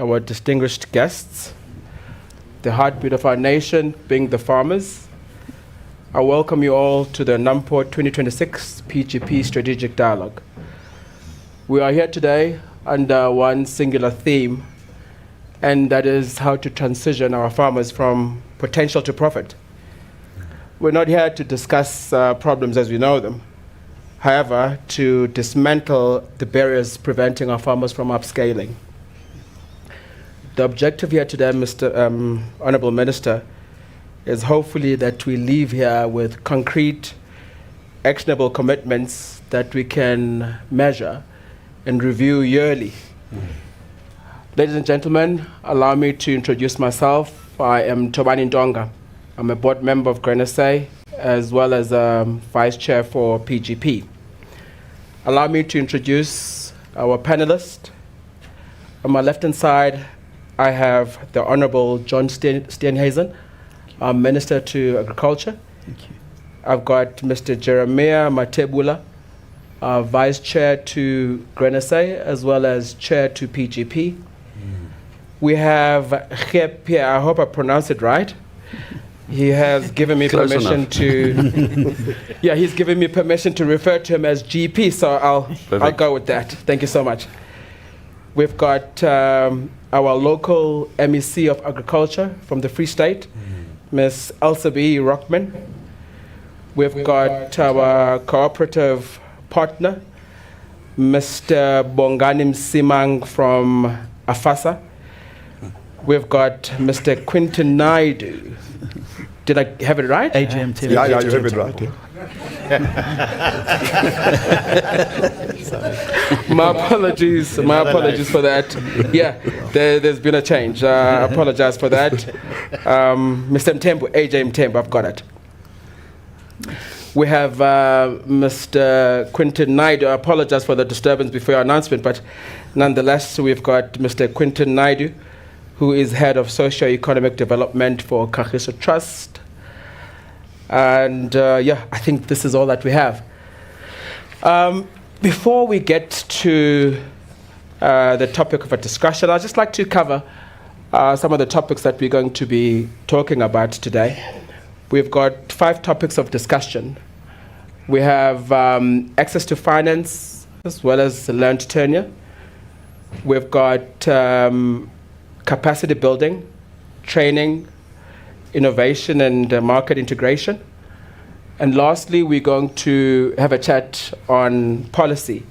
our distinguished guests, the heartbeat of our nation being the farmers. I welcome you all to the NAMPO 2026 PGP Strategic Dialogue. We are here today under one singular theme, and that is how to transition our farmers from potential to profit. We're not here to discuss problems as we know them. However, to dismantle the barriers preventing our farmers from upscaling. The objective here today, Mr. Honorable Minister, is hopefully that we leave here with concrete, actionable commitments that we can measure and review yearly. Ladies and gentlemen, allow me to introduce myself. I am Tobani Ndonga. I'm a board member of Grain SA, as well as vice chair for PGP. Allow me to introduce our panelists. On my left-hand side, I have the Honorable John Steenhuisen, our Minister to Agriculture. Thank you. I've got Mr. Jeremiah Matebula, our Vice Chair to Grain SA, as well as Chair to PGP. We have Geep Pierre, I hope I pronounced it right. He has given me permission to, he's given me permission to refer to him as GP, so I'll go with that. Thank you so much. We've got our local MEC of Agriculture from the Free State, Ms. Elsabe Rockman. We've got our cooperative partner, Mr. Bonganim Simang from AFASA. We've got Mr. Quinton Naidu. Did I have it right? AGM Tim. Yeah, you have it right. My apologies for that. Yeah, there's been a change. I apologize for that. Mr. Mtembu, AJ Mtembu, I've got it. We have Mr. Quinton Naidu. I apologize for the disturbance before your announcement, but nonetheless, we've got Mr. Quinton Naidu, who is Head of Socio-Economic Development for Kagiso Trust. And I think this is all that we have. Before we get to the topic of a discussion, I'd just like to cover some of the topics that we're going to be talking about today. We've got 5 topics of discussion. We have access to finance, as well as learned tenure. We've got capacity building, training, innovation, and market integration. And lastly, we're going to have a chat on policy,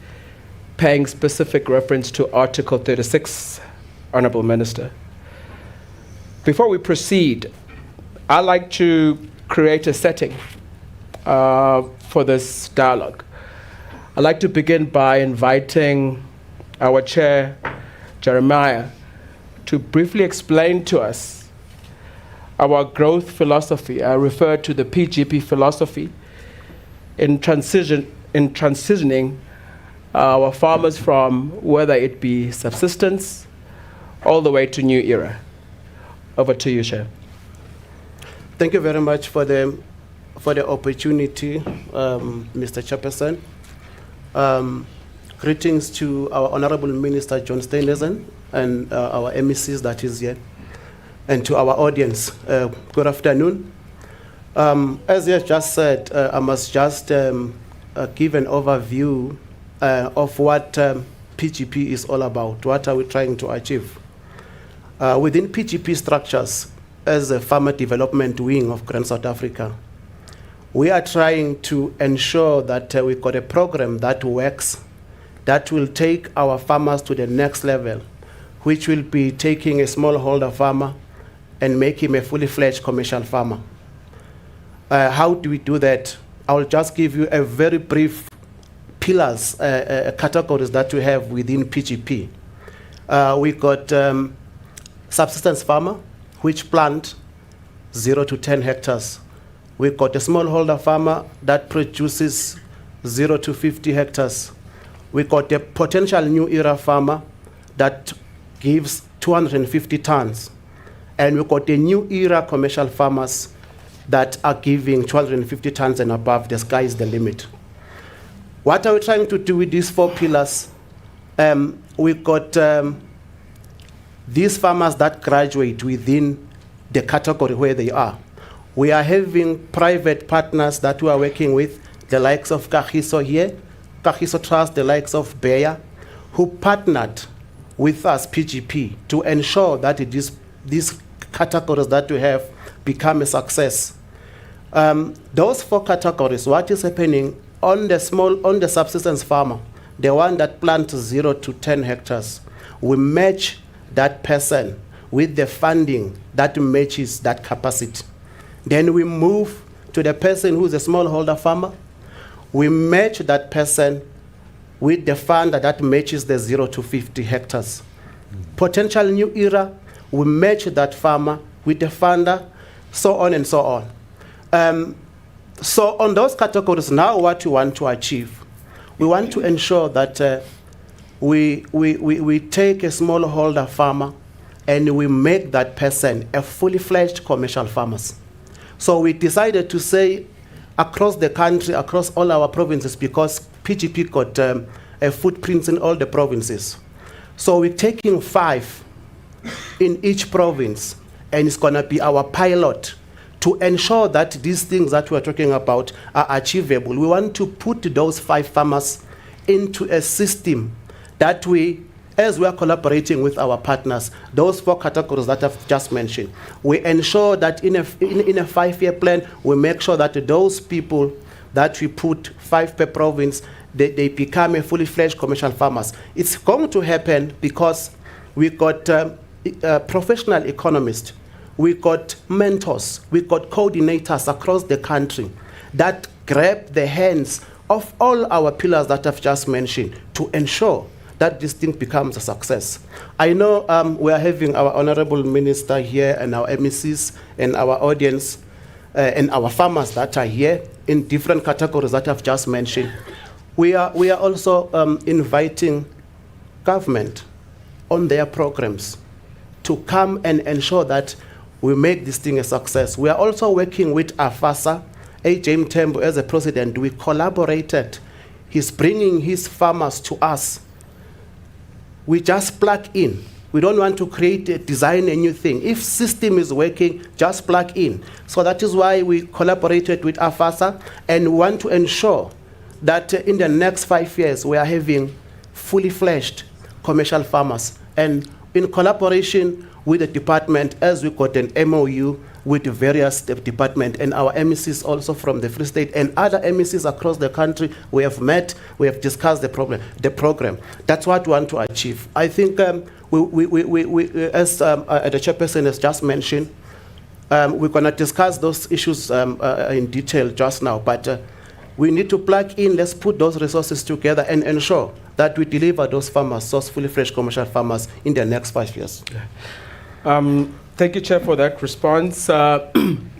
paying specific reference to Article 36, Honorable Minister. Before we proceed, I'd like to create a setting for this dialogue. I'd like to begin by inviting our chair, Jeremiah, to briefly explain to us our growth philosophy. I refer to the PGP philosophy in transitioning our farmers from whether it be subsistence all the way to new era. Over to you, Chair. Thank you very much for the opportunity, Mr. Chairperson. Greetings to our Honorable Minister John Steenhuisen and our MECs that is here, and to our audience. Good afternoon. As you have just said, I must just give an overview of what PGP is all about. What are we trying to achieve? Within PGP structures, as a farmer development wing of Grain South Africa, we are trying to ensure that we've got a program that works, that will take our farmers to the next level, which will be taking a smallholder farmer and make him a fully fledged commercial farmer. How do we do that? I'll just give you a very brief pillars, categories that we have within PGP. We got subsistence farmer, which plant 0 to 10 hectares. We've got a smallholder farmer that produces 0 to 50 hectares. We've got a potential new era farmer that gives 250 tons. And we've got a new era commercial farmers that are giving 250 tons and above. The sky is the limit. What are we trying to do with these 4 pillars? We've got the these farmers that graduate within the category where they are. We are having private partners that we are working with, the likes of Kagiso here, Kagiso Trust, the likes of Bayer, who partnered with us, PGP, to ensure that these categories that we have become a success. Those 4 categories, what is happening on the subsistence farmer, the one that plants 0 to 10 hectares, we match that person with the funding that matches that capacity. Then we move to the person who's a smallholder farmer. We match that person with the funder that matches the 0 to 50 hectares. Potential new era, we match that farmer with the funder, so on and so on. So on those categories, now what we want to achieve, we want to ensure that we take a smallholder farmer and we make that person a fully fledged commercial farmer. So we decided to say across the country, across all our provinces, because PGP got a footprint in all the provinces. So we're taking 5 in each province, and it's going to be our pilot to ensure that these things that we're talking about are achievable. We want to put those 5 farmers into a system that we, as we are collaborating with our partners, those 4 categories that I've just mentioned, we ensure that in a 5-year plan, we make sure that those people that we put 5 per province, they become a fully fledged commercial farmers. It's going to happen because we got professional economists, we got mentors, we got coordinators across the country that grab the hands of all our pillars that I've just mentioned to ensure that this thing becomes a success. I know we are having our Honorable Minister here and our MECs and our audience and our farmers that are here in different categories that I've just mentioned. We are also inviting government on their programs to come and ensure that we make this thing a success. We are also working with AFASA, AJ Mthembu as a president. We collaborated. He's bringing his farmers to us. We just plug in. We don't want to design a new thing. If system is working, just plug in. So that is why we collaborated with AFASA, and we want to ensure that in the next 5 years, we are having fully fledged commercial farmers. And in collaboration with the department, as we got an MOU with the various departments and our MECs also from the Free State and other MECs across the country, we have met, we have discussed the program. That's what we want to achieve. I think as the chairperson has just mentioned, we're going to discuss those issues in detail just now, but we need to plug in, let's put those resources together and ensure that we deliver those farmers, those fully fresh commercial farmers in the next 5 years. Thank you, Chair, for that response.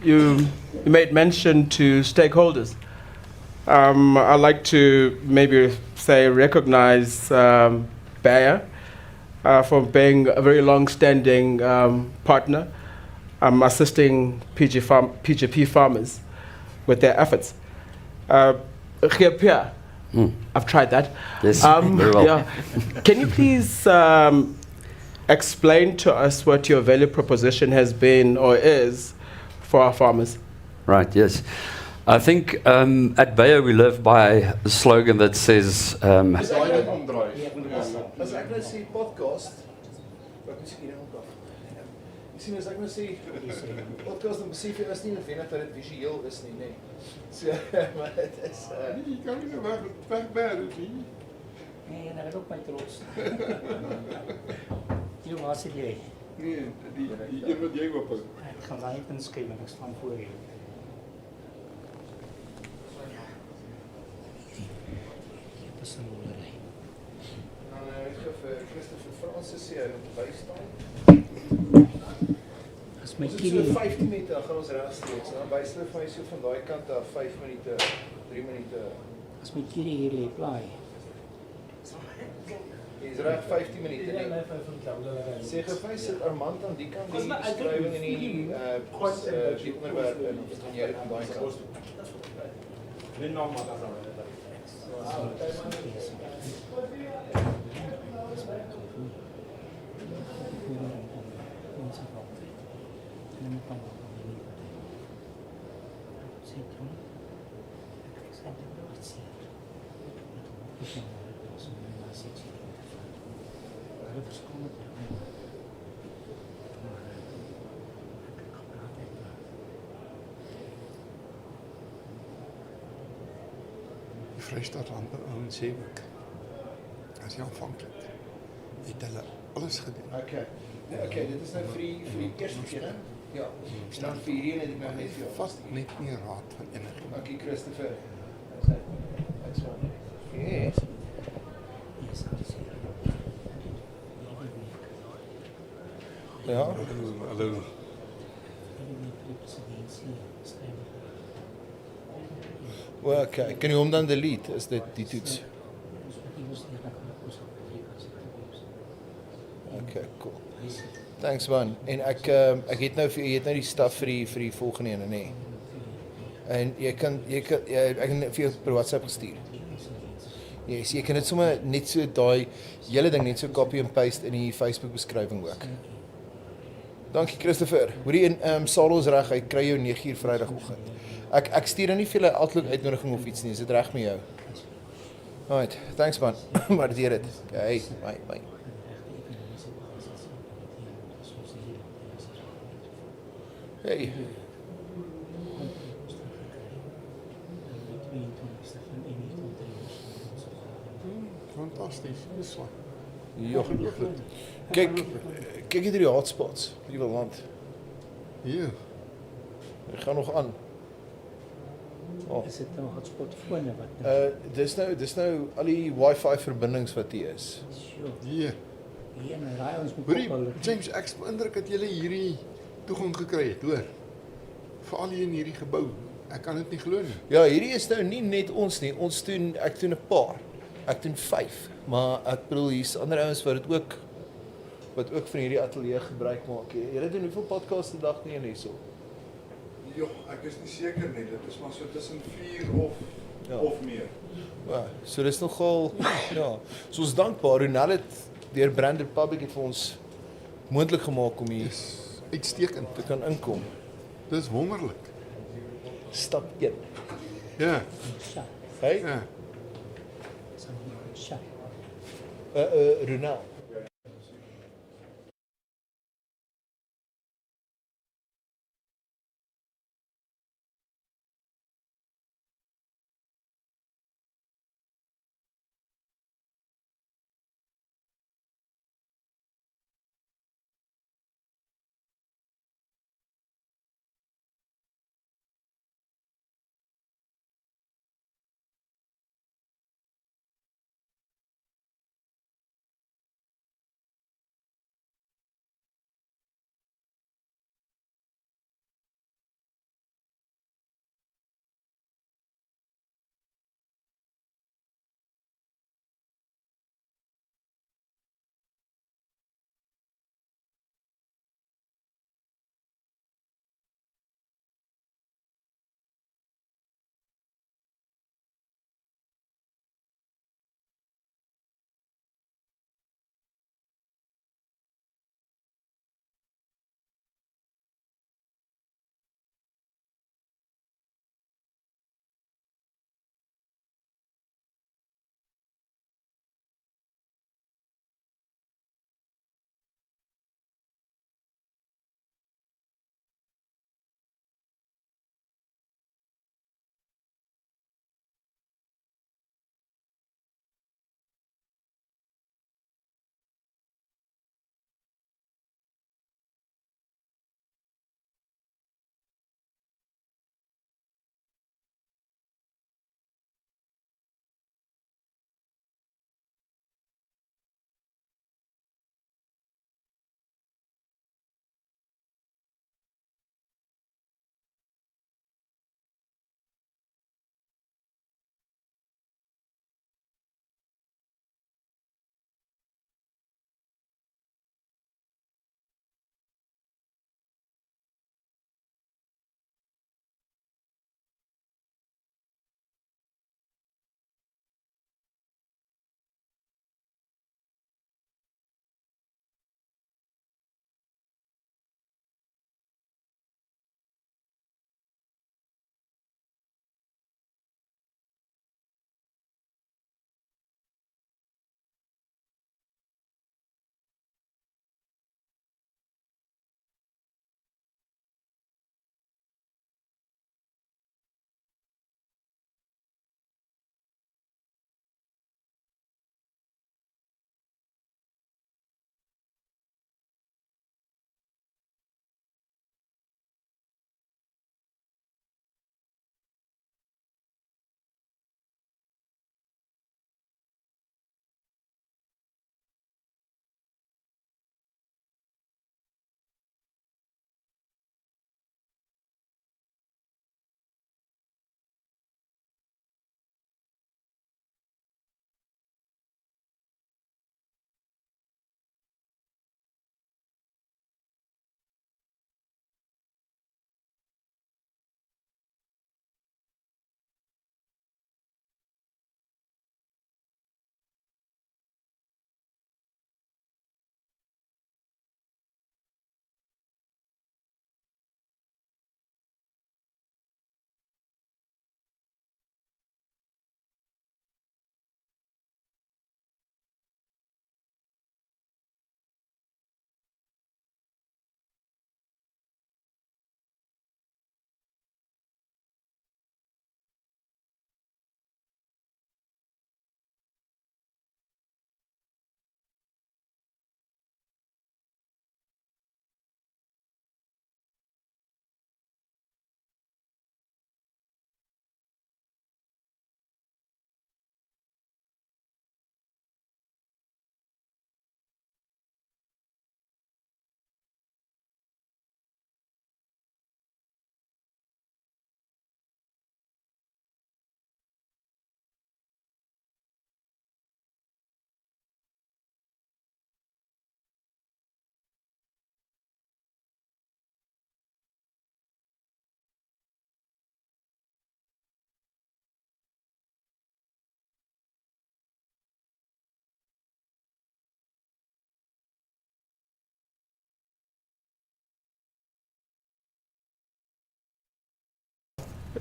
You made mention to stakeholders. I'd like to maybe say recognize Bayer for being a very long-standing partner, assisting PGP farmers with their efforts. Pierre, I've tried that. Yes, very well. Yeah. Can you please explain to us what your value proposition has been or is for our farmers? Right, yes. I think at Bayer we live by a slogan that says... As ek nou sê podcast, wat moet ek hier nou op? Jy sien as ek nou sê podcast, dan besef jy is nie noodwendig dat dit visueel is nie, nê. So maar dit is jy kan nie wegbêre nie. Nee, dat is ook mijn trots. Hier was het jij. Nee, die een wat jy ophou. Ik ga daar niet inschrijven, ik sta voor je. Dat is een boerderij. Ik ga vir Christopher Francis sê hy moet bystaan. As my So kindie 15 meter gaan ons regstreeks, dan wys hulle vir my so van daai kant af 5 minute, 3 minute. as my kindie hier lê plaai. Jy's reg 15 minute nie. Sê gefy sit Armand aan die kant die beskrywing en die die onderwerp en of gaan jy dit van daai kant. van die nie partij. Sê toen, ek sê dit nooit seer. Met hom op die moment was om my na seksie in te vat. Hulle verskil met my. Maar ek gepraat het maar. Die Vrystaat Landbou ouens sê ook, as jy aanvanklik, het hulle alles gedoen. Okay. Okay, dit is nou vir die eerste keer, hè? Ja. En dan vir hierdie het ek nou net vir jou Vast net nie raad van enige. Dankie Christopher. That's fine. Yes. Yes, ek sê. Ja. Hallo. Die presidentsie skryf. Well, okay. Kan jy hom dan delete? Is dit die toets? Ons moet nie ons hier na kan koos op Afrika se toekoms. Okay, cool. Hy sê Thanks man. En ek het nou vir jy het nou die staf vir die volgende ene, nê. En ek kan vir jou per WhatsApp gestuur. Yes, jy kan dit sommer net so daai hele ding net so copy and paste in die Facebook beskrywing ook. Dankie Christopher. Hoorie en Salos reg, hy kry jou 9uur Vrydagoggend. Ek stuur nou nie vir hulle Outlook uitnodiging of iets nie. Is dit reg met jou? Alright, thanks man. Waardeer dit. Okay, bye. Hey. Fantasties, dis wat. Ja. Kyk hier die hotspots, die wil land. Hier, Dit gaan nog aan. Oh. is dit nou hotspotfone wat nou Dis nou al die wifi verbindings wat hier is. sure. hier. Hier en raai ons moet Hoorie, koppel. James, ek is beïndruk dat julle hierdie toegang gekry het, hoor. Veral hier in hierdie gebou. Ek kan dit nie glo nie. Ja, hierdie is nou nie net ons nie. Ek doen 'n paar. Ek doen 5, maar ek bedoel hier's ander ouens wat ook van hierdie ateljee gebruik maak. Julle doen hoeveel podcasts 'n dag doen julle hierso? Ja, ek is nie seker nie. Dit is maar so tussen 4 Ja. of meer. Ja, so dis nogal ja. So ons dankbaar Ronald het deur Brand Republic het vir ons moontlik gemaak om hier Dis uitstekend. te kan inkom. Dis wonderlik. Stap 1. Ja, Sja, Hey, ja. sja. Ronald.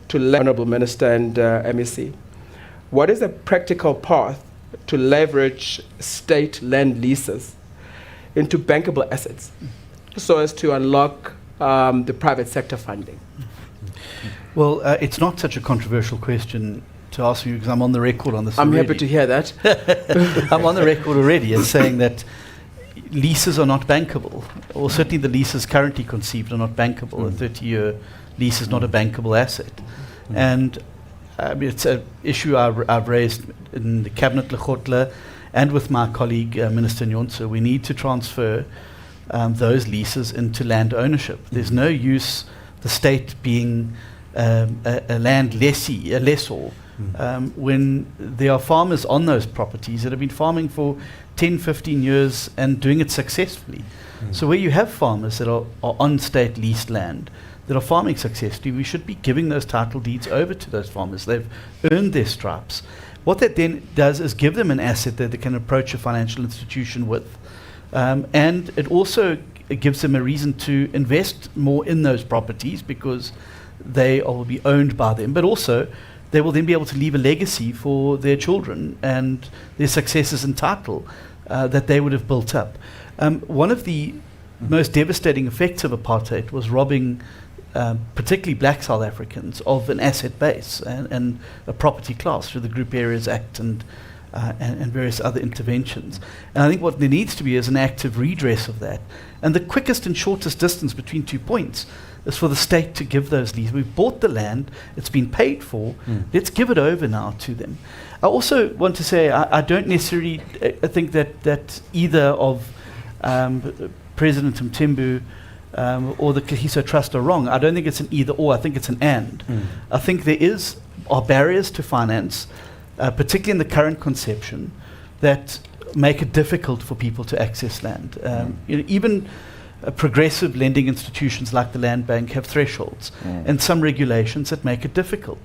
to Honourable Minister and MEC. What is a practical path to leverage state land leases into bankable assets so as to unlock the private sector funding? Well, it's not such a controversial question to ask you because I'm on the record on this I'm already. happy to hear that. I'm on the record already as saying that leases are not bankable, or certainly the leases currently conceived are not bankable. A 30-year lease is not a bankable asset. And it's an issue I've raised in the Cabinet Lekgotla and with my colleague, Minister Nyonso. We need to transfer those leases into land ownership. There's no use the state being a land lessee, a lessor, when there are farmers on those properties that have been farming for 10, 15 years and doing it successfully. So where you have farmers that are on state leased land that are farming successfully, we should be giving those title deeds over to those farmers. They've earned their stripes. What that then does is give them an asset that they can approach a financial institution with. And it also gives them a reason to invest more in those properties because they will be owned by them, but also they will then be able to leave a legacy for their children and their successors in title that they would have built up. One of the most devastating effects of apartheid was robbing particularly black South Africans of an asset base and a property class through the Group Areas Act and various other interventions. And I think what there needs to be is an active redress of that. And the quickest and shortest distance between 2 points is for the state to give those leases. We've bought the land, it's been paid for, let's give it over now to them. I also want to say I don't necessarily think that either of President Mthembu or the Kagiso Trust are wrong. I don't think it's an either or, I think it's an and. I think there are barriers to finance, particularly in the current conception, that make it difficult for people to access land. Even progressive lending institutions like the Land Bank have thresholds and some regulations that make it difficult.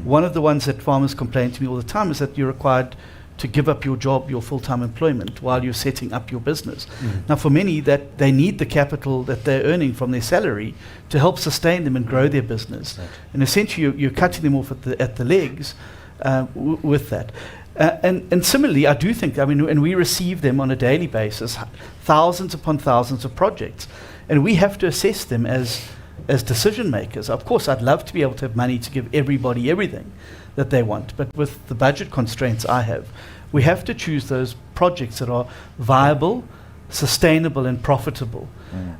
One of the ones that farmers complain to me all the time is that you're required to give up your job, your full-time employment, while you're setting up your business. Now, for many, that they need the capital that they're earning from their salary to help sustain them and grow their business. And essentially, you're cutting them off at the legs with that. And similarly, I do think, and we receive them on a daily basis, thousands upon thousands of projects, and we have to assess them as decision makers. Of course, I'd love to be able to have money to give everybody everything that they want, but with the budget constraints I have, we have to choose those projects that are viable, sustainable and profitable,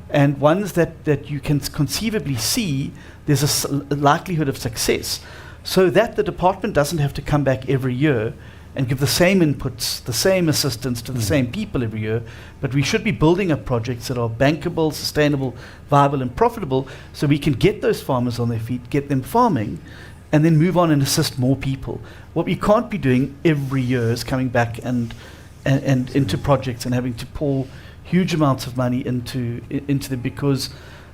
and ones that you can conceivably see there's a likelihood of success, so that the department doesn't have to come back every year and give the same inputs, the same assistance to the same people every year, but we should be building up projects that are bankable, sustainable, viable and profitable so we can get those farmers on their feet, get them farming, and then move on and assist more people. What we can't be doing every year is coming back and into projects and having to pour huge amounts of money into them because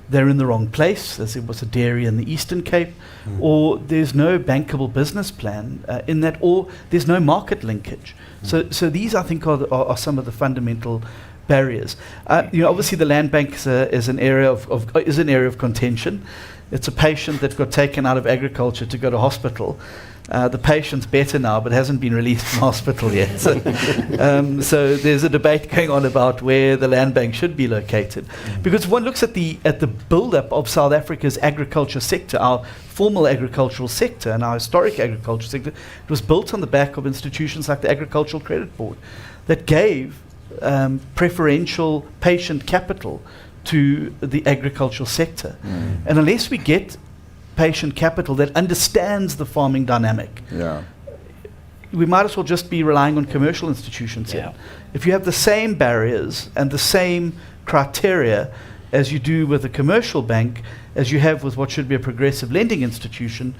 they're in the wrong place, as it was a dairy in the Eastern Cape, or there's no bankable business plan in that, or there's no market linkage. So these, I think, are some of the fundamental barriers. Obviously, the Land Bank is an area of contention. It's a patient that got taken out of agriculture to go to hospital. The patient's better now, but hasn't been released from hospital yet. So there's a debate going on about where the Land Bank should be located. Because if one looks at the build-up of South Africa's agriculture sector, our formal agricultural sector and our historic agricultural sector, it was built on the back of institutions like the Agricultural Credit Board that gave preferential patient capital to the agricultural sector. And unless we get patient capital that understands the farming dynamic, we might as well just be relying on commercial institutions here. If you have the same barriers and the same criteria as you do with a commercial bank, as you have with what should be a progressive lending institution,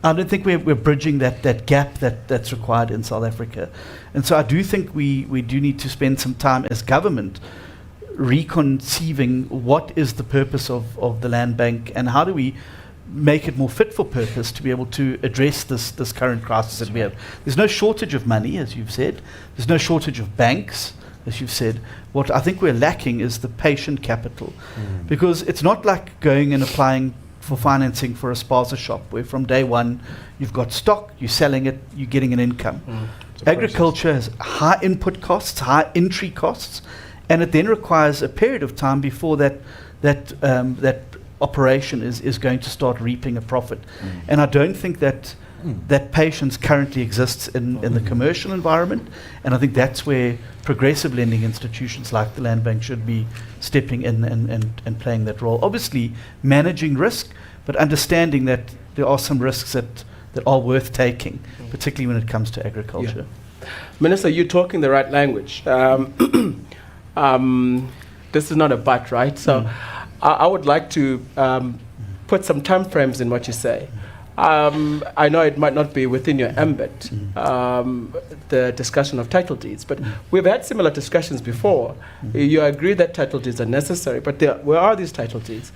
I don't think we're bridging that gap that's required in South Africa. And so I do think we do need to spend some time as government reconceiving what is the purpose of the Land Bank and how do we make it more fit for purpose to be able to address this current crisis that we have. There's no shortage of money, as you've said. There's no shortage of banks, as you've said. What I think we're lacking is the patient capital. Because it's not like going and applying for financing for a spaza shop, where from day one you've got stock, you're selling it, you're getting an income. Agriculture has high input costs, high entry costs, and it then requires a period of time before that operation is going to start reaping a profit. And I don't think that patience currently exists in the commercial environment, and I think that's where progressive lending institutions like the Land Bank should be stepping in and playing that role. Obviously managing risk, but understanding that there are some risks that are worth taking, particularly when it comes to agriculture. Minister, you're talking the right language. This is not a but, right? So I would like to put some time frames in what you say. I know it might not be within your ambit, the discussion of title deeds, but we've had similar discussions before. You agree that title deeds are necessary, but where are these title deeds?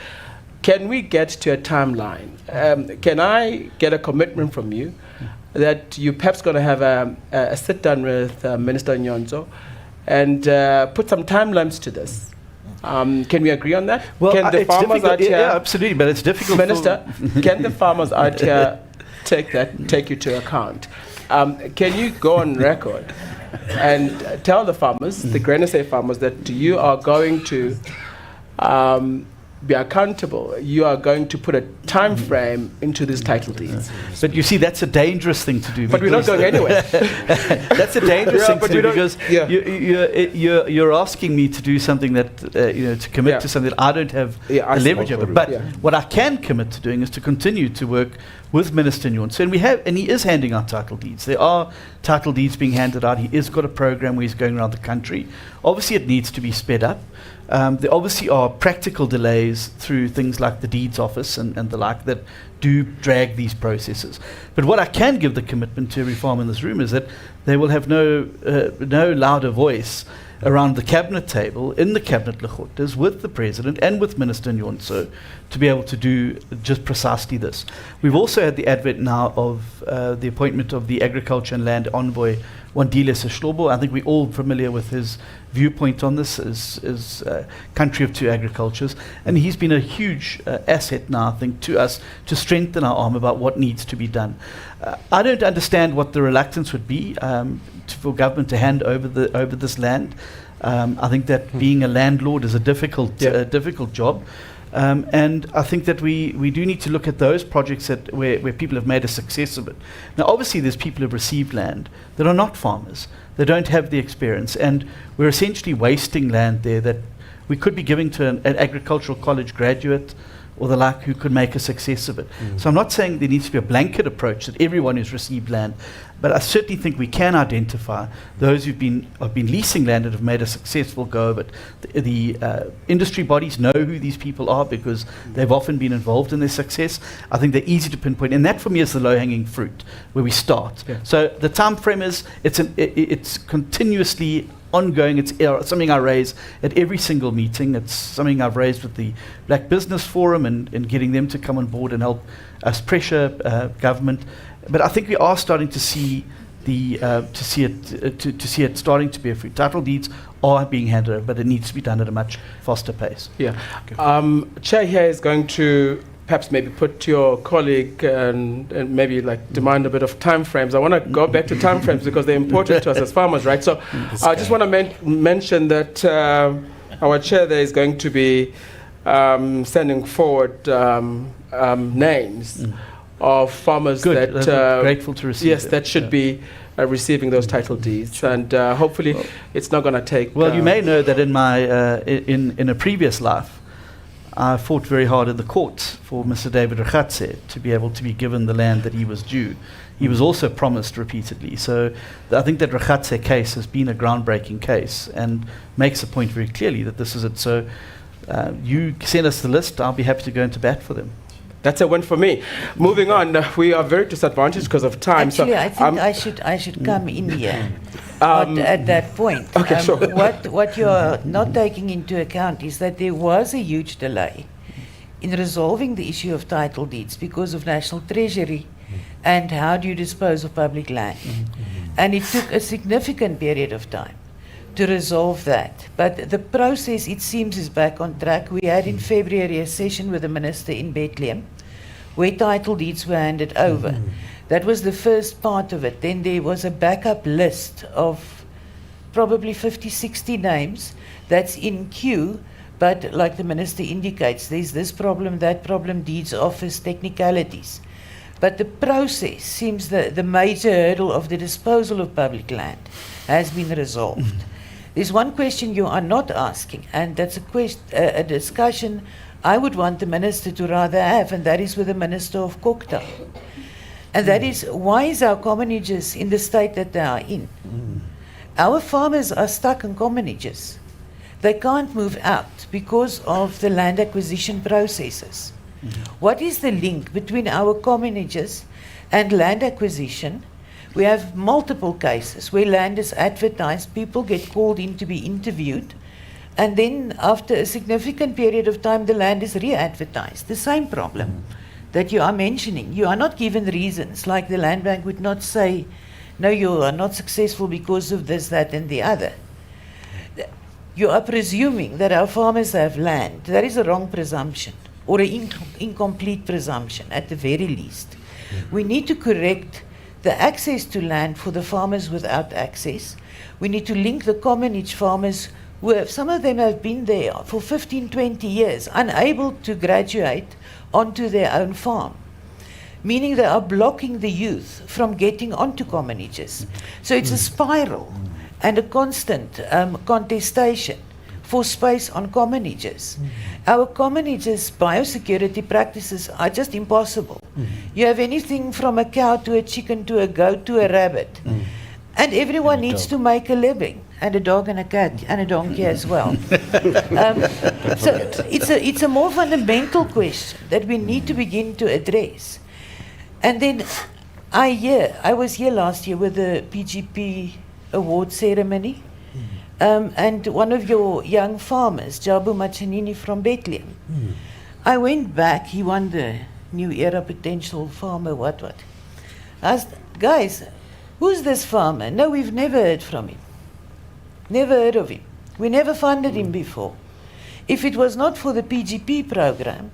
Can we get to a timeline? Can I get a commitment from you that you perhaps going to have a sit-down with Minister Nyonzo and put some timelines to this? Can we agree on that? Well, can the it's farmers difficult. out here, Yeah, absolutely, but it's difficult. Minister, can the farmers out here take you to account? Can you go on record and tell the farmers, the Grain SA farmers, that you are going to be accountable? You are going to put a time frame into these title deeds. But you see, that's a dangerous thing to do. But we're not because going anywhere. that's a dangerous Yeah, thing but to do we don't- because yeah. you're asking me to do something that to commit Yeah. to something that I don't have Yeah, I the see. leverage over. But Yeah. what I can commit to doing is to continue to work with Minister Nyonso, and he is handing out title deeds. There are title deeds being handed out. He has got a program where he's going around the country. Obviously, it needs to be sped up. There obviously are practical delays through things like the deeds office and the like that do drag these processes. But what I can give the commitment to every farmer in this room is that they will have no louder voice around the cabinet table, in the cabinet legotes, with the president and with Minister Nyonso, to be able to do just precisely this. We've also had the advent now of the appointment of the Agriculture and Land Envoy, Wandile Sihlobo. I think we're all familiar with his viewpoint on this as country of two agricultures. And he's been a huge asset now, I think, to us to strengthen our arm about what needs to be done. I don't understand what the reluctance would be for government to hand over this land. I think that being a landlord is a difficult job. And I think that we do need to look at those projects where people have made a success of it. Now, obviously, there's people who have received land that are not farmers. They don't have the experience. And we're essentially wasting land there that we could be giving to an agricultural college graduate or the like who could make a success of it. So I'm not saying there needs to be a blanket approach that everyone who's received land, but I certainly think we can identify those who've been leasing land and have made a successful go of it. The industry bodies know who these people are because they've often been involved in their success. I think they're easy to pinpoint, and that for me is the low-hanging fruit where we start. Yeah. So the time frame is it's continuously ongoing. It's something I raise at every single meeting. It's something I've raised with the Black Business Forum and getting them to come on board and help us pressure government. But I think we are starting to see it starting to bear fruit. Title deeds are being handed over, but it needs to be done at a much faster pace. Yeah. Chair here is going to perhaps maybe put your colleague and maybe like demand a bit of time frames. I want to go back to time frames because they're important to us as farmers, right? So I just want to mention that our chair there is going to be sending forward names of farmers Good. that I'm grateful to receive. yes, it. that should be receiving those title deeds, and hopefully it's not going to take. Well, you may know that in my in a previous life, I fought very hard in the courts for Mr. David Rakhatse to be able to be given the land that he was due. He was also promised repeatedly. So I think that Rakhatse case has been a groundbreaking case and makes the point very clearly that this is it. So you send us the list, I'll be happy to go into bat for them. That's a win for me. Moving on, we are very disadvantaged because of time. Actually, so I think I should come in here at that point. Okay, sure. What you're not taking into account is that there was a huge delay in resolving the issue of title deeds because of National Treasury and how do you dispose of public land. And it took a significant period of time to resolve that. But the process, it seems, is back on track. We had in February a session with the minister in Bethlehem where title deeds were handed over. That was the first part of it. Then there was a backup list of probably 50, 60 names that's in queue, but like the minister indicates, there's this problem, that problem, deeds office, technicalities. But the process seems the major hurdle of the disposal of public land has been resolved. There's one question you are not asking, and that's a discussion I would want the minister to rather have, and that is with the Minister of Kokta. And that is, why is our commonages in the state that they are in? Our farmers are stuck in commonages. They can't move out because of the land acquisition processes. What is the link between our commonages and land acquisition? We have multiple cases where land is advertised, people get called in to be interviewed, and then after a significant period of time, the land is re-advertised. The same problem that you are mentioning. You are not given reasons, like the Land Bank would not say, no, you are not successful because of this, that, and the other. You are presuming that our farmers have land. That is a wrong presumption, or an incomplete presumption at the very least. We need to correct the access to land for the farmers without access. We need to link the commonage farmers who have, some of them have been there for 15, 20 years, unable to graduate onto their own farm, meaning they are blocking the youth from getting onto commonages. So it's a spiral and a constant contestation for space on commonages. Our commonages biosecurity practices are just impossible. You have anything from a cow to a chicken to a goat to a rabbit. And everyone needs to make a living, and a dog and a cat and a donkey as well. So it's a more fundamental question that we need to begin to address. And then I was here last year with the PGP award ceremony, and one of your young farmers, Jabu Machanini from Bethlehem. I went back, he won the New Era Potential Farmer, what. I asked, guys, who's this farmer? No, we've never heard from him. Never heard of him. We never funded him before. If it was not for the PGP program,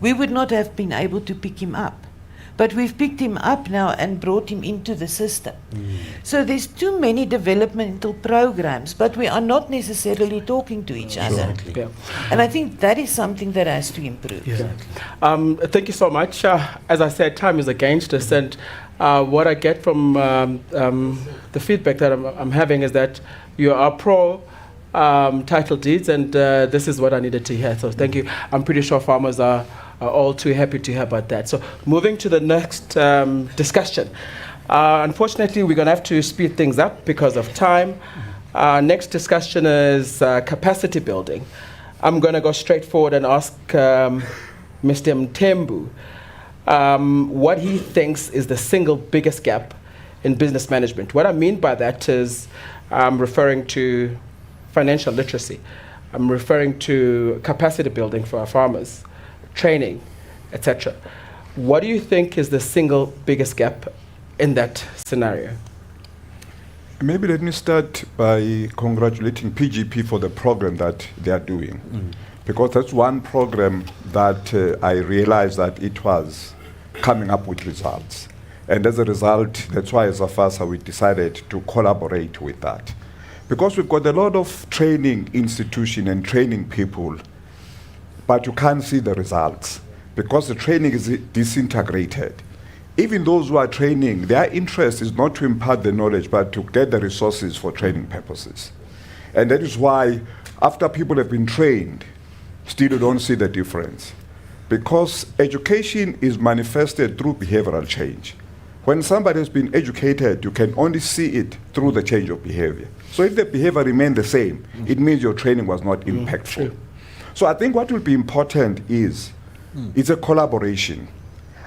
we would not have been able to pick him up. But we've picked him up now and brought him into the system. So there's too many developmental programs, but we are not necessarily talking to each other. Yeah. And I think that is something that has to improve. Thank you so much. As I said, time is against us, and what I get from the feedback that I'm having is that you are pro title deeds, and this is what I needed to hear. So thank you. I'm pretty sure farmers are all too happy to hear about that. So moving to the next discussion. Unfortunately, we're going to have to speed things up because of time. Next discussion is capacity building. I'm going to go straight forward and ask Mr. Mthembu what he thinks is the single biggest gap in business management. What I mean by that is I'm referring to financial literacy. I'm referring to capacity building for our farmers, training, etc. What do you think is the single biggest gap in that scenario? Maybe let me start by congratulating PGP for the program that they are doing. Because that's one program that I realized that it was coming up with results. And as a result, that's why as a FASA we decided to collaborate with that. Because we've got a lot of training institution and training people, but you can't see the results because the training is disintegrated. Even those who are training, their interest is not to impart the knowledge, but to get the resources for training purposes. And that is why after people have been trained, still you don't see the difference. Because education is manifested through behavioral change. When somebody has been educated, you can only see it through the change of behavior. So if the behavior remained the same, it means your training was not impactful. True. So I think what will be important is it's a collaboration.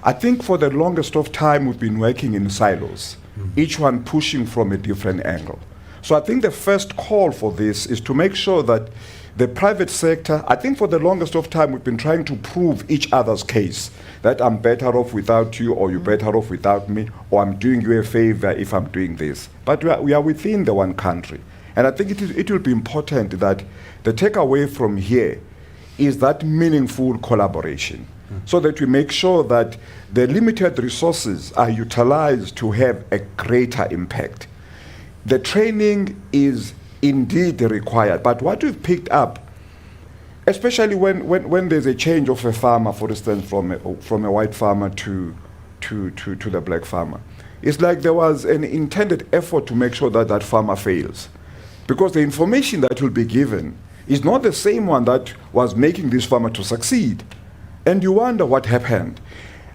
I think for the longest of time we've been working in silos, each one pushing from a different angle. So I think the first call for this is to make sure that the private sector, I think for the longest of time we've been trying to prove each other's case, that I'm better off without you, or you're better off without me, or I'm doing you a favor if I'm doing this. But we are within the one country. And I think it will be important that the takeaway from here is that meaningful collaboration. so that we make sure that the limited resources are utilized to have a greater impact. The training is indeed required, but what we've picked up, especially when there's a change of a farmer, for instance, from a white farmer to the black farmer, it's like there was an intended effort to make sure that that farmer fails. Because the information that will be given is not the same one that was making this farmer to succeed. And you wonder what happened.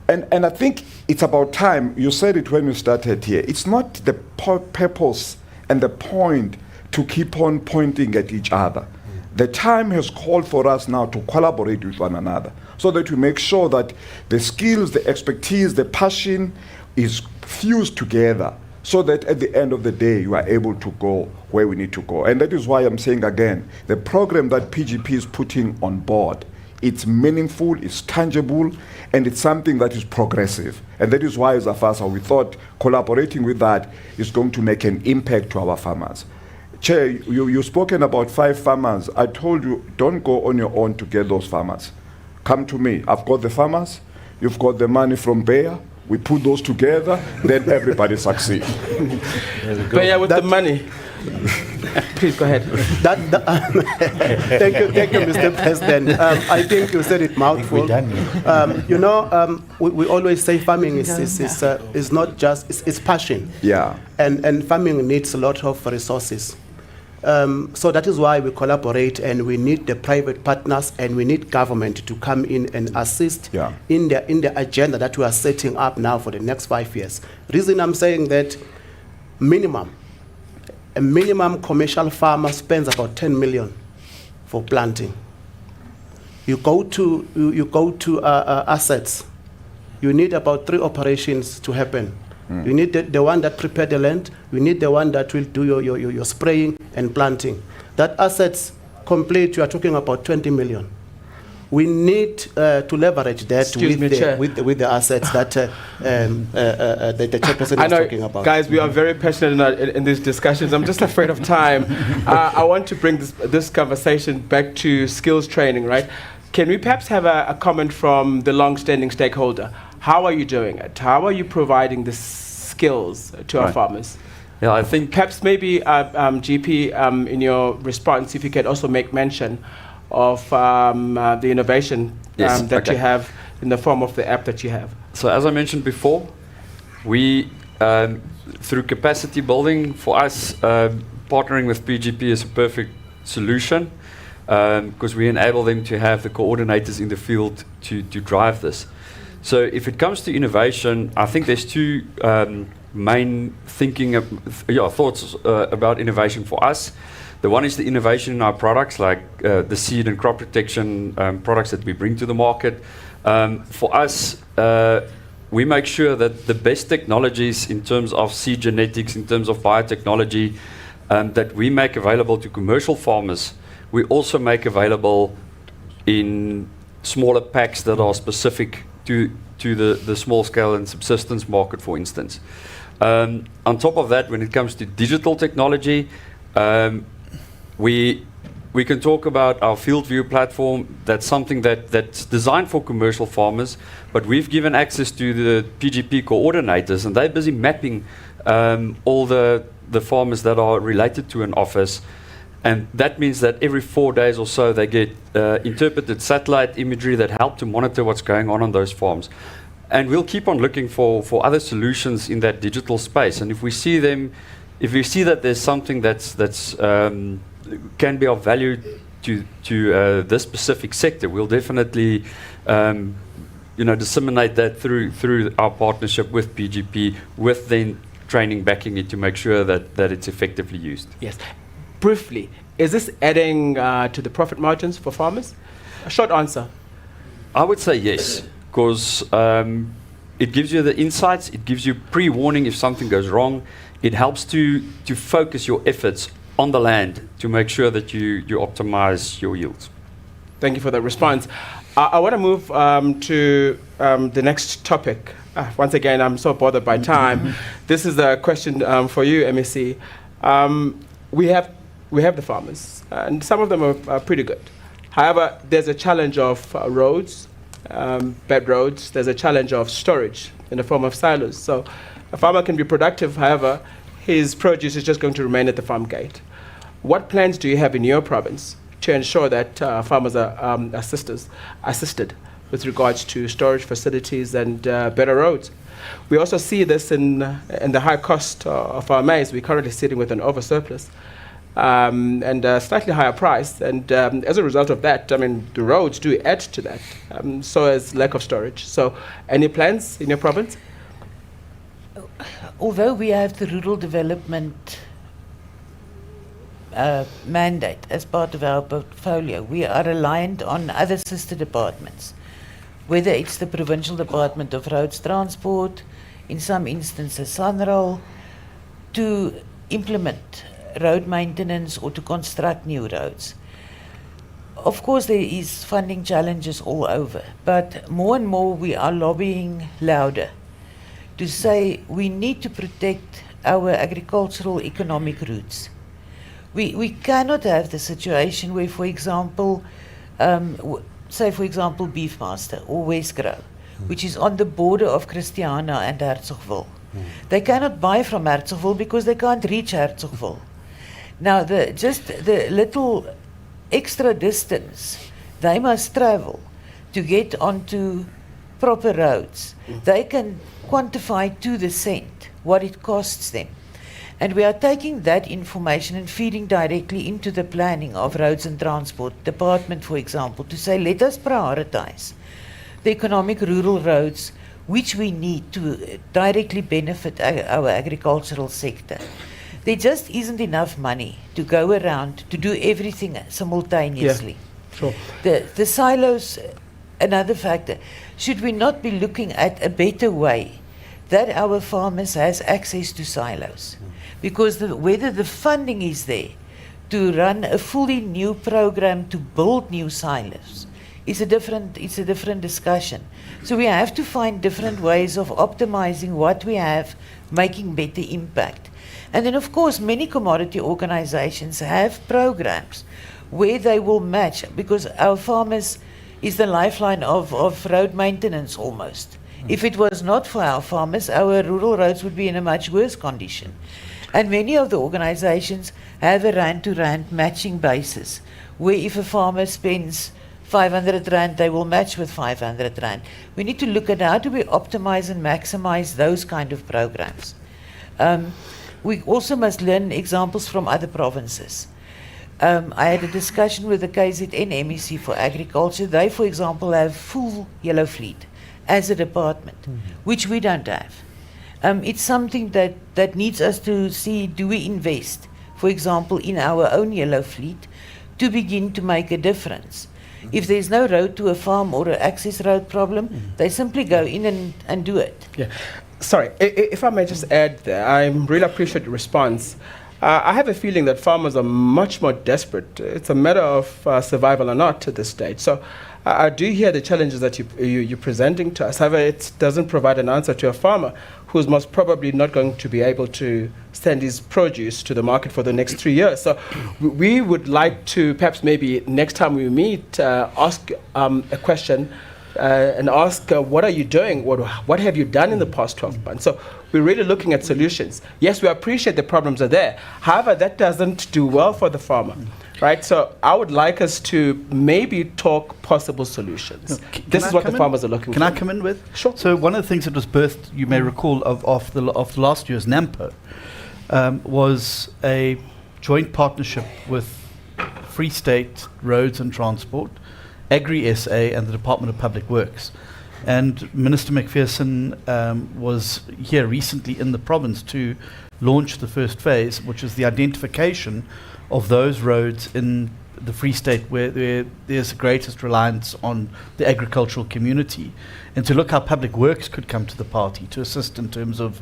And I think it's about time, you said it when you started here, it's not the purpose and the point to keep on pointing at each other. The time has called for us now to collaborate with one another so that we make sure that the skills, the expertise, the passion is fused together so that at the end of the day you are able to go where we need to go. And that is why I'm saying again, the program that PGP is putting on board, it's meaningful, it's tangible, and it's something that is progressive. And that is why as a FASA we thought collaborating with that is going to make an impact to our farmers. Chair, you've spoken about 5 farmers. I told you, don't go on your own to get those farmers. Come to me. I've got the farmers, you've got the money from Bayer, we put those together, then everybody succeeds. Bayer with the money. Please go ahead. Thank you, Mr. President. I think you said it mouthful. We always say farming is not just, it's passion. Yeah. And farming needs a lot of resources. So that is why we collaborate, and we need the private partners and we need government to come in and assist in the agenda that we are setting up now for the next 5 years. Reason I'm saying that a minimum commercial farmer spends about 10 million for planting. You go to assets, you need about 3 operations to happen. You need the one that prepare the land, you need the one that will do your spraying and planting. That assets complete, you are talking about 20 million. We need to leverage that with the assets that the chairperson is talking about. Guys, we are very passionate in these discussions. I'm just afraid of time. I want to bring this conversation back to skills training, right? Can we perhaps have a comment from the long-standing stakeholder? How are you doing it? How are you providing the skills to our farmers? Yeah, I think perhaps maybe GP, in your response, if you could also make mention of the innovation that you have in the form of the app that you have. so. As I mentioned before, we through capacity building, for us, partnering with PGP is a perfect solution because we enable them to have the coordinators in the field to drive this. So if it comes to innovation, I think there's 2 main thoughts about innovation for us. The one is the innovation in our products, like the seed and crop protection products that we bring to the market. For us, we make sure that the best technologies in terms of seed genetics, in terms of biotechnology, that we make available to commercial farmers, we also make available in smaller packs that are specific to the small scale and subsistence market, for instance. On top of that, when it comes to digital technology, we can talk about our FieldView platform. That's something that's designed for commercial farmers, but we've given access to the PGP coordinators, and they're busy mapping all the farmers that are related to an office. And that means that every 4 days or so they get interpreted satellite imagery that help to monitor what's going on those farms. And we'll keep on looking for other solutions in that digital space. And if we see that there's something that's can be of value to this specific sector, we'll definitely disseminate that through our partnership with PGP, with then training backing it to make sure that it's effectively used. Yes. Briefly, is this adding to the profit margins for farmers? A short answer. I would say yes, because it gives you the insights, it gives you pre-warning if something goes wrong. It helps to focus your efforts on the land to make sure that you optimize your yields. Thank you for that response. I want to move to the next topic. Once again, I'm so bothered by time. This is a question for you, MEC. We have the farmers, and some of them are pretty good. However, there's a challenge of roads, bad roads, there's a challenge of storage in the form of silos. So a farmer can be productive, however, his produce is just going to remain at the farm gate. What plans do you have in your province to ensure that farmers are assisted with regards to storage facilities and better roads? We also see this in the high cost of our maize. We're currently sitting with an oversurplus and a slightly higher price. And as a result of that, I mean, the roads do add to that, so as lack of storage. So any plans in your province? Although we have the rural development mandate as part of our portfolio, we are reliant on other sister departments, whether it's the Provincial Department of Roads Transport, in some instances SANRAL, to implement road maintenance or to construct new roads. Of course, there is funding challenges all over, but more and more we are lobbying louder to say we need to protect our agricultural economic roots. We cannot have the situation where, for example, say for example Beefmaster or Westgrow, which is on the border of Christiana and Herzogswil. They cannot buy from Herzogswil because they can't reach Herzogswil. Now, just the little extra distance they must travel to get onto proper roads, they can quantify to the cent what it costs them. And we are taking that information and feeding directly into the planning of Roads and Transport Department, for example, to say, let us prioritize the economic rural roads which we need to directly benefit our agricultural sector. There just isn't enough money to go around to do everything simultaneously. Yeah, sure. The silos, another factor. Should we not be looking at a better way that our farmers has access to silos? Because whether the funding is there to run a fully new program to build new silos is a different discussion. So we have to find different ways of optimizing what we have, making better impact. And then of course many commodity organizations have programs where they will match, because our farmers is the lifeline of road maintenance almost. If it was not for our farmers, our rural roads would be in a much worse condition. And many of the organizations have a rand-to-rand matching basis, where if a farmer spends 500 rand, they will match with 500 rand. We need to look at how do we optimize and maximize those kind of programs. We also must learn examples from other provinces. I had a discussion with the KZN MEC for Agriculture. They, for example, have full yellow fleet as a department, which we don't have. It's something that needs us to see, do we invest, for example, in our own yellow fleet to begin to make a difference. If there's no road to a farm or an access road problem, they simply go in and do it. Yeah. Sorry, if I may just add there, I really appreciate your response. I have a feeling that farmers are much more desperate. It's a matter of survival or not at this stage. So I do hear the challenges that you're presenting to us. However, it doesn't provide an answer to a farmer who's most probably not going to be able to send his produce to the market for the next 3 years. So we would like to perhaps maybe next time we meet ask a question and ask what are you doing? What have you done in the past 12 months? So we're really looking at solutions. Yes, we appreciate the problems are there. However, that doesn't do well for the farmer. Right, so I would like us to maybe talk possible solutions. This is what the farmers are looking for. Can I come in with? Sure. So one of the things that was birthed, you may recall, of the last year's NAMPO was a joint partnership with Free State Roads and Transport, Agri SA, and the Department of Public Works. And Minister McPherson was here recently in the province to launch the first phase, which is the identification of those roads in the Free State where there's the greatest reliance on the agricultural community, and to look how Public Works could come to the party to assist in terms of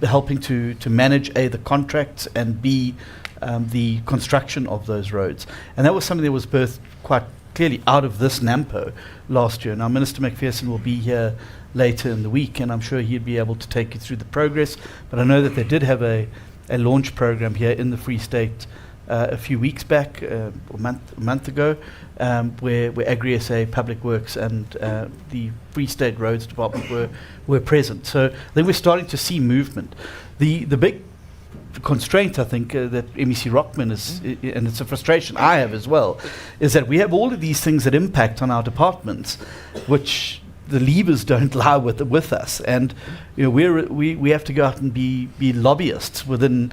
helping to manage A, the contracts, and B, the construction of those roads. And that was something that was birthed quite clearly out of this NAMPO last year. Now, Minister McPherson will be here later in the week, and I'm sure he'll be able to take you through the progress. But I know that they did have a launch program here in the Free State a few weeks back, a month ago, where Agri-SA, Public Works and the Free State Roads Department were present. So I think we're starting to see movement. The big constraint, I think, that MEC Rockman is, and it's a frustration I have as well, is that we have all of these things that impact on our departments, which the levers don't lie with us, and we have to go out and be lobbyists within.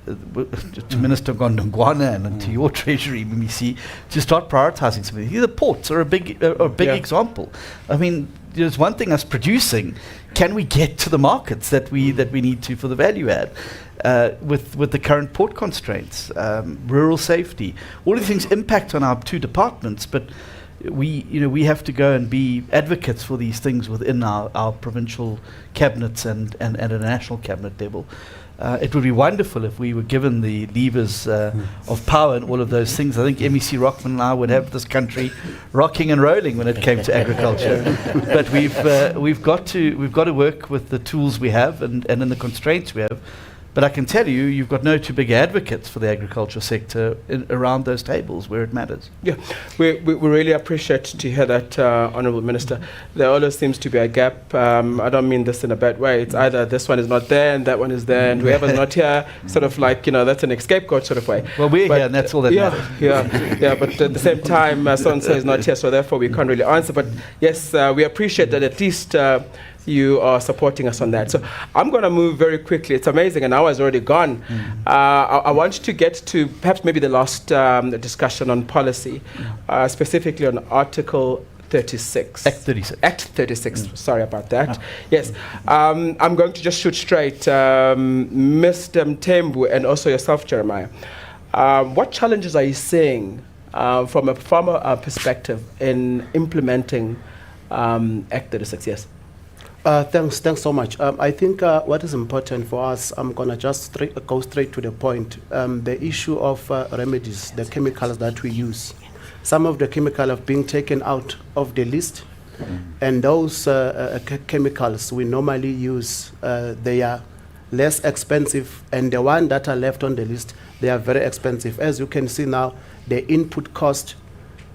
To Minister Gondongwana and to your Treasury, MEC, to start prioritising something. The ports are a big example. I mean, there's one thing us producing. Can we get to the markets that we need to for the value add? With the current port constraints, rural safety, all of these things impact on our two departments, but we have to go and be advocates for these things within our provincial cabinets and at a national cabinet level. It would be wonderful if we were given the levers of power and all of those things. I think MEC Rockman and I would have this country rocking and rolling when it came to agriculture. But we've got to work with the tools we have and in the constraints we have. But I can tell you, you've got no two big advocates for the agriculture sector around those tables where it matters. Yeah, we really appreciate to hear that, Honourable Minister. There always seems to be a gap. I don't mean this in a bad way. It's either this one is not there and that one is there, and whoever's not here, sort of like, that's an scapegoat sort of way. Well, we're here, and that's all that matters. Yeah, but at the same time, so-and-so is not here, so therefore we can't really answer. But yes, we appreciate that at least you are supporting us on that. So I'm going to move very quickly. It's amazing, an hour is already gone. I want to get to perhaps maybe the last discussion on policy, specifically on Article 36. Act 36. Act 36, sorry about that. Yes, I'm going to just shoot straight. Mr. Mthembu and also yourself, Jeremiah. What challenges are you seeing from a farmer perspective in implementing Act 36? Yes. Thanks so much. I think what is important for us, I'm going to just go straight to the point. The issue of remedies, the chemicals that we use. Some of the chemicals have been taken out of the list, and those chemicals we normally use, they are less expensive, and the ones that are left on the list, they are very expensive. As you can see now, the input cost,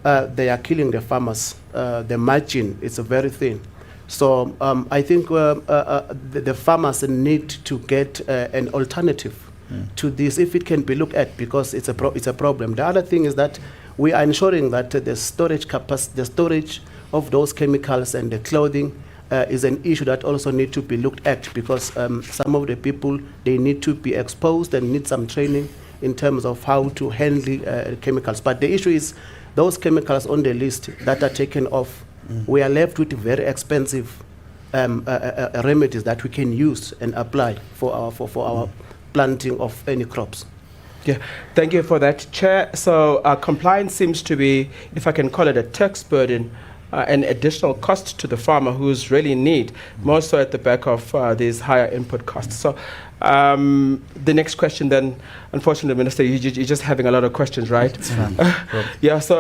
they are killing the farmers. The margin is very thin. So I think the farmers need to get an alternative to this, if it can be looked at, because it's a problem. The other thing is that we are ensuring that the storage capacity, the storage of those chemicals and the clothing is an issue that also need to be looked at, because some of the people, they need to be exposed and need some training in terms of how to handle chemicals. But the issue is those chemicals on the list that are taken off, we are left with very expensive remedies that we can use and apply for our planting of any crops. Yeah, thank you for that, Chair. So compliance seems to be, if I can call it, a tax burden, an additional cost to the farmer who's really in need, more so at the back of these higher input costs. So the next question then, unfortunately, Minister, you're just having a lot of questions, right? It's fine. Yeah, so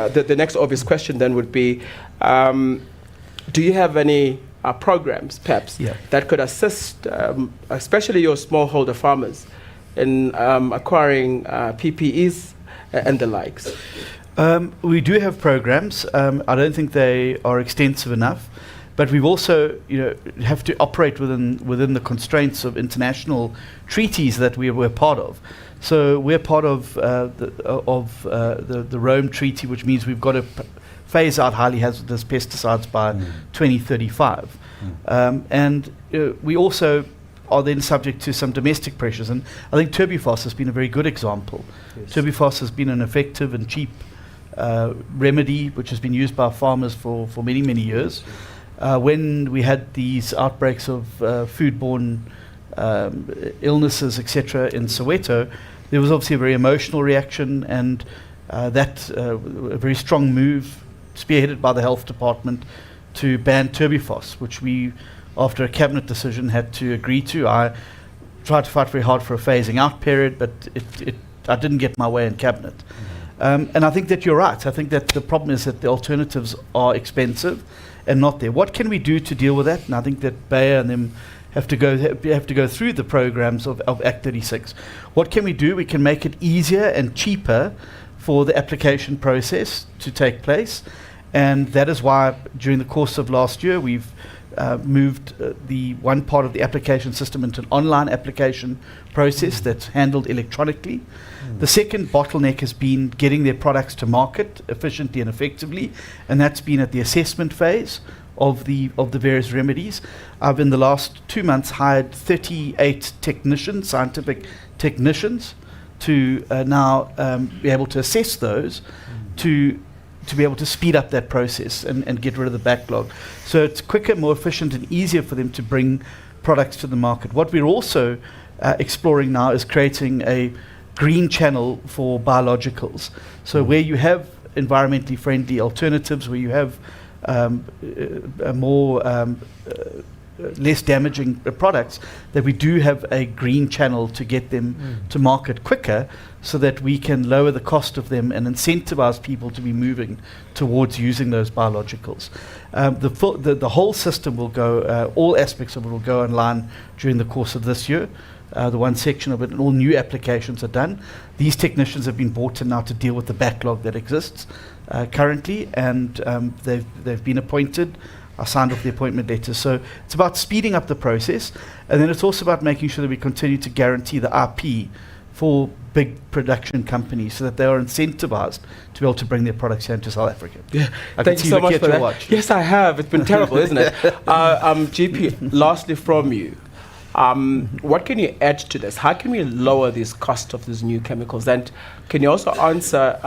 the next obvious question then would be, do you have any programs, perhaps, that could assist, especially your smallholder farmers, in acquiring PPEs and the likes? We do have programs. I don't think they are extensive enough, but we've also, have to operate within the constraints of international treaties that we're part of. So we're part of the Rome Treaty, which means we've got to phase out highly hazardous pesticides by 2035, and we also are then subject to some domestic pressures. And I think Turbifos has been a very good example. Yes. Turbifos has been an effective and cheap remedy which has been used by farmers for many, many years. When we had these outbreaks of foodborne illnesses, etc., in Soweto, there was obviously a very emotional reaction, and a very strong move spearheaded by the health department to ban Turbifos, which we, after a cabinet decision, had to agree to. I tried to fight very hard for a phasing out period, but I didn't get my way in cabinet. And I think that you're right. I think that the problem is that the alternatives are expensive and not there. What can we do to deal with that? And I think that Bayer and them have to go through the programs of Act 36. What can we do? We can make it easier and cheaper for the application process to take place, and that is why during the course of last year we've moved the one part of the application system into an online application process that's handled electronically. The second bottleneck has been getting their products to market efficiently and effectively, and that's been at the assessment phase of the various remedies. I've in the last 2 months hired 38 technicians, scientific technicians, to now be able to assess those, to be able to speed up that process and get rid of the backlog. So it's quicker, more efficient, and easier for them to bring products to the market. What we're also exploring now is creating a green channel for biologicals. So where you have environmentally friendly alternatives, where you have less damaging products, that we do have a green channel to get them to market quicker, so that we can lower the cost of them and incentivize people to be moving towards using those biologicals. The whole system will go, all aspects of it will go online during the course of this year. The one section of it, and all new applications are done. These technicians have been brought in now to deal with the backlog that exists currently, and they've been appointed. I signed off the appointment letters. So it's about speeding up the process, and then it's also about making sure that we continue to guarantee the IP for big production companies, so that they are incentivized to be able to bring their products here into South Africa. Yeah, I thank can you see so look much at for your that. watch. Yes, I have. It's been terrible, isn't it? GP, lastly from you, what can you add to this? How can we lower this cost of these new chemicals? And can you also answer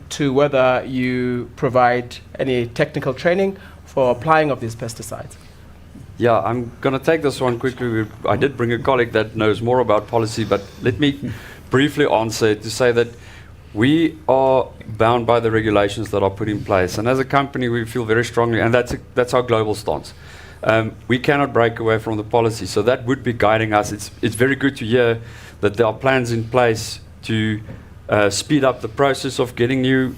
to whether you provide any technical training for applying of these pesticides? Yeah, I'm going to take this one quickly. I did bring a colleague that knows more about policy, but let me briefly answer to say that we are bound by the regulations that are put in place. And as a company, we feel very strongly, and that's our global stance. We cannot break away from the policy, so that would be guiding us. It's very good to hear that there are plans in place to speed up the process of getting new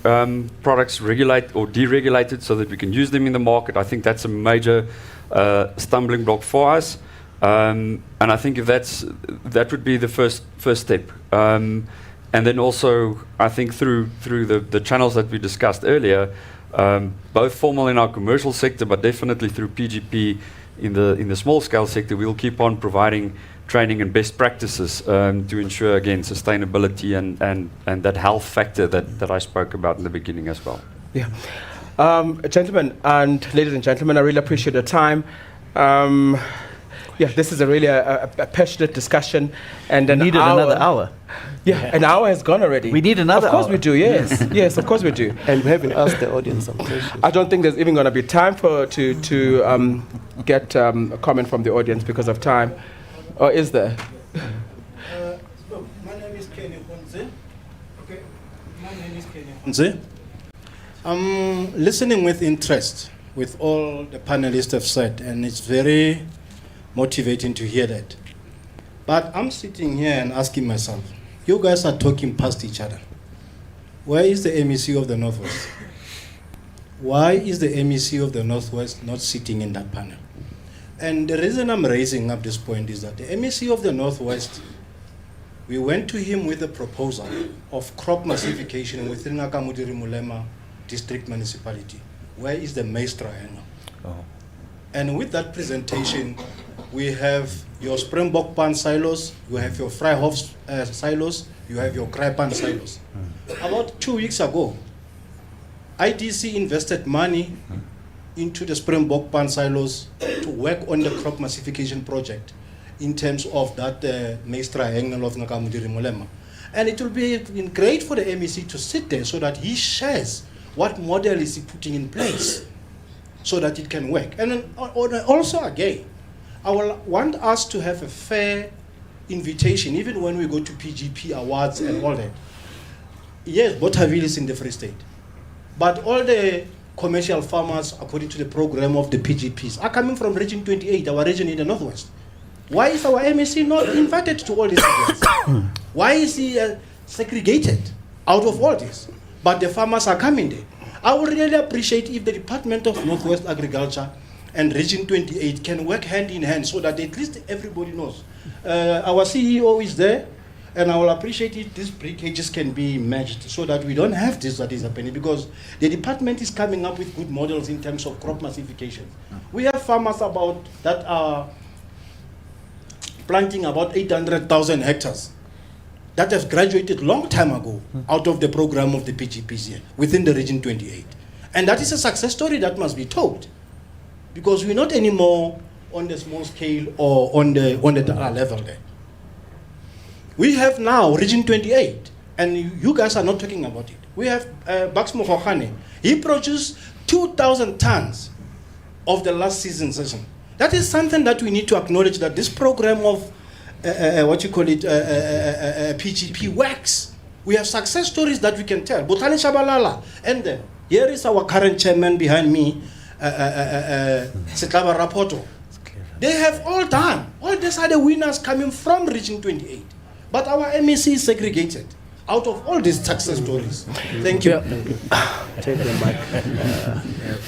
products regulated or deregulated so that we can use them in the market. I think that's a major stumbling block for us, and I think if that would be the first step. And then also, I think through the channels that we discussed earlier, both formal in our commercial sector, but definitely through PGP in the small scale sector, we'll keep on providing training and best practices to ensure, again, sustainability and that health factor that I spoke about in the beginning as well. Yeah. Gentlemen and ladies and gentlemen, I really appreciate your time. Yeah, this is a really a passionate discussion, and We needed another hour. Yeah, an hour has gone already. We need another Of course hour. we do. Yes, yes, of course we do. And we haven't asked the audience some questions. I don't think there's even going to be time to get a comment from the audience because of time, or is there? My name is Kenny Hunze. Okay. My name is Kenny Hunze. I'm listening with interest with all the panelists have said, and it's very motivating to hear that. But I'm sitting here and asking myself, you guys are talking past each other. Where is the MEC of the Northwest? Why is the MEC of the Northwest not sitting in that panel? And the reason I'm raising up this point is that the MEC of the Northwest, we went to him with a proposal of crop massification within Nakamudiri Mulema district municipality. Where is the maize triangle? And with that presentation, we have your Springbok pan silos, you have your Vryhof silos, you have your Krypan silos. About 2 weeks ago, IDC invested money into the Springbok pan silos to work on the crop massification project in terms of that maize triangle of Nakamudiri Mulema. And it will be great for the MEC to sit there so that he shares what model is he putting in place so that it can work. And then also again, I will want us to have a fair invitation, even when we go to PGP awards and all that. Yes, Bothaville is in the Free State, but all the commercial farmers, according to the program of the PGPs, are coming from Region 28, our region in the Northwest. Why is our MEC not invited to all these events? Why is he segregated out of all this? But the farmers are coming there. I would really appreciate if the Department of Northwest Agriculture and Region 28 can work hand in hand so that at least everybody knows. Our CEO is there, and I will appreciate it. These breakages can be matched so that we don't have this that is happening, because the department is coming up with good models in terms of crop massification. We have farmers that are planting about 800,000 hectares that have graduated long time ago out of the program of the PGPs here within the Region 28. And that is a success story that must be told, because we're not anymore on the small scale or on the level there. We have now Region 28, and you guys are not talking about it. We have Bucks Mokgokgane. He produced 2,000 tons of the last season session. That is something that we need to acknowledge, that this program of PGP works. We have success stories that we can tell. Botani Shabalala, and here is our current chairman behind me, Setlaba Rapoto. They have all done. All these are the winners coming from Region 28. But our MEC is segregated out of all these success stories. Thank you.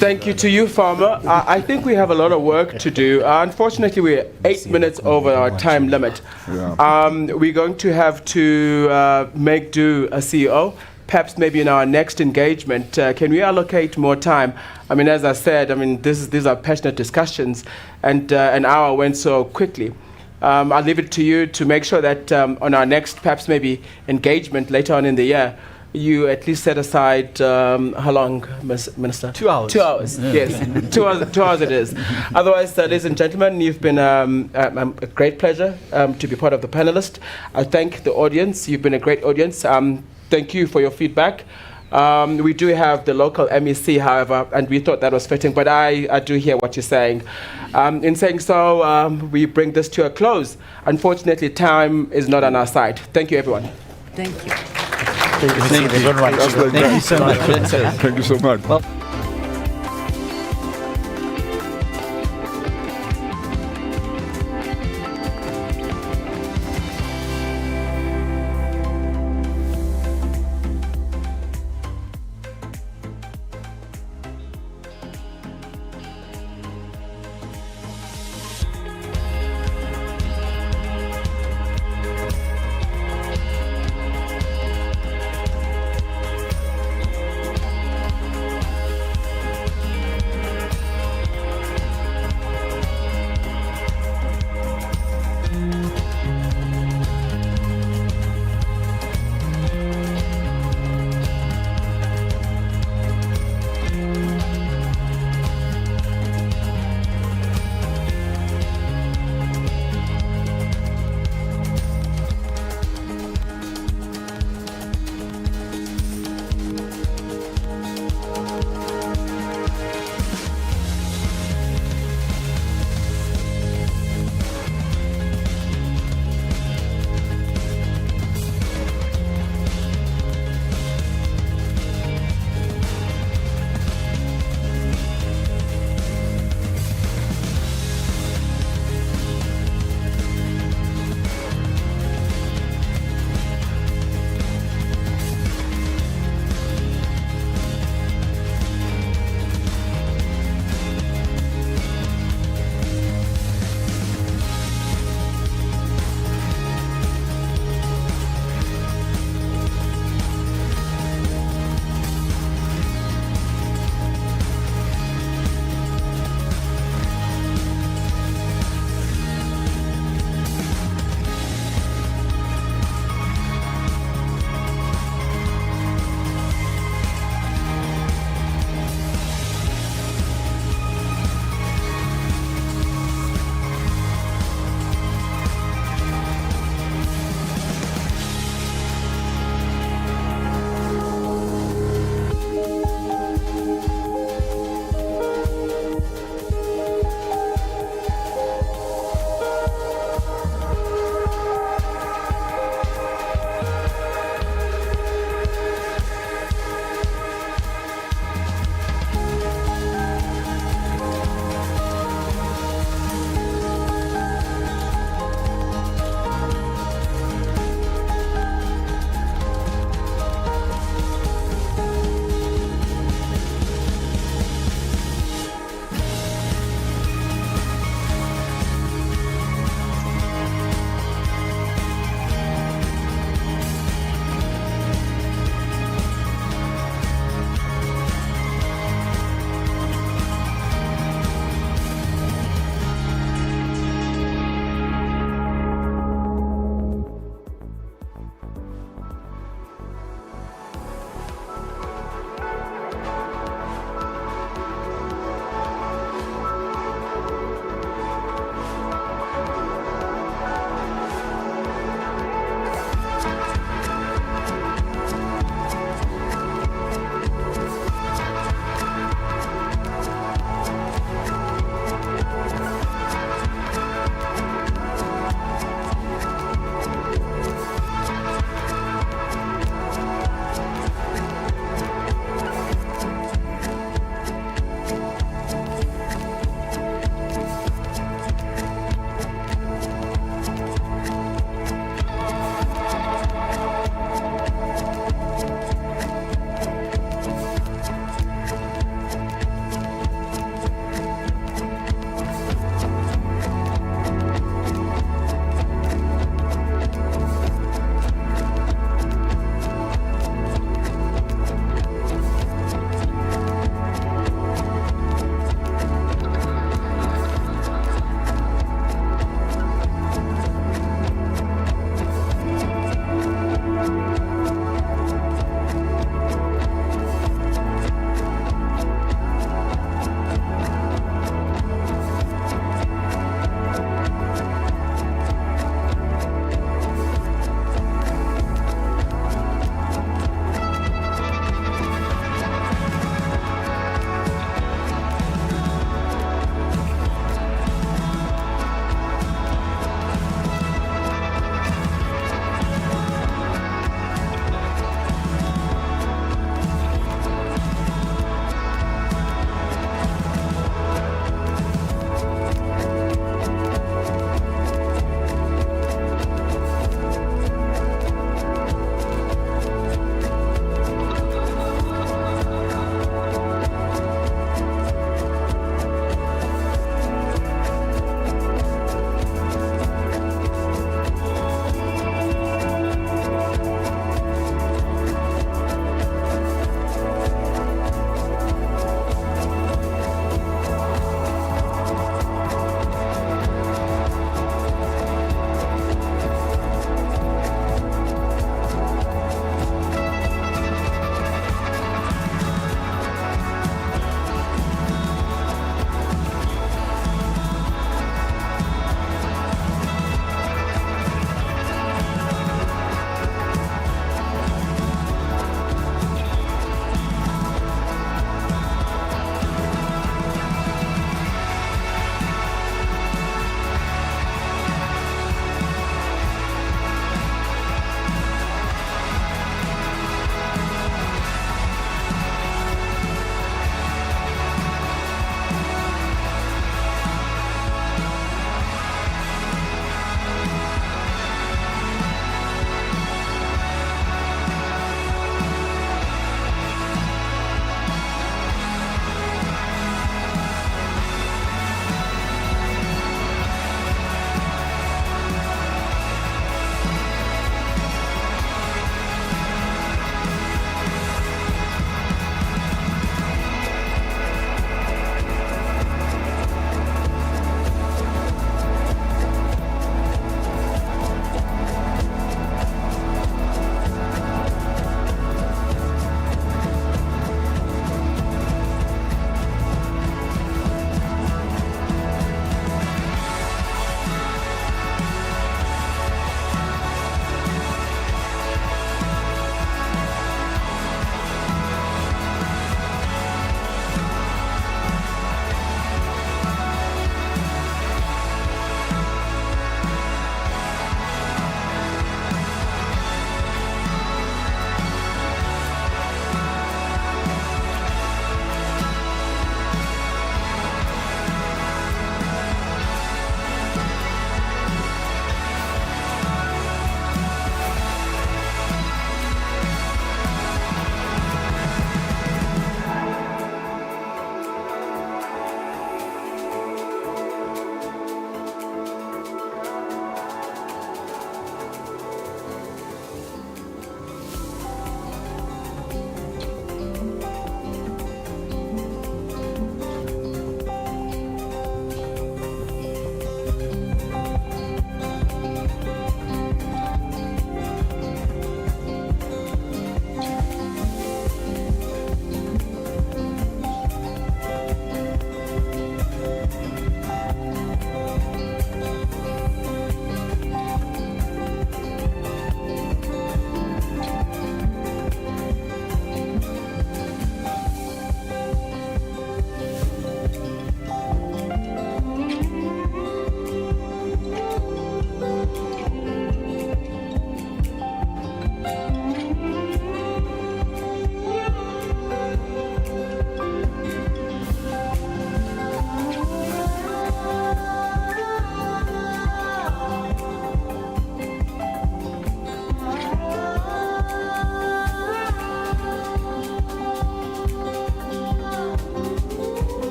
Thank you to you, Farmer. I think we have a lot of work to do. Unfortunately, we're 8 minutes over our time limit. We're going to have to make do a CEO. Perhaps maybe in our next engagement, can we allocate more time? I mean, as I said, I mean, these are passionate discussions, and an hour went so quickly. I'll leave it to you to make sure that on our next, perhaps maybe engagement later on in the year, you at least set aside, how long, Minister? 2 hours. 2 hours, yes. 2 hours, 2 hours it is. Otherwise, ladies and gentlemen, you've been a great pleasure to be part of the panelist. I thank the audience. You've been a great audience. Thank you for your feedback. We do have the local MEC, however, and we thought that was fitting, but I do hear what you're saying. In saying so, we bring this to a close. Unfortunately, time is not on our side. Thank you, everyone. Thank you. Thank you so much. Thank you so much. Well,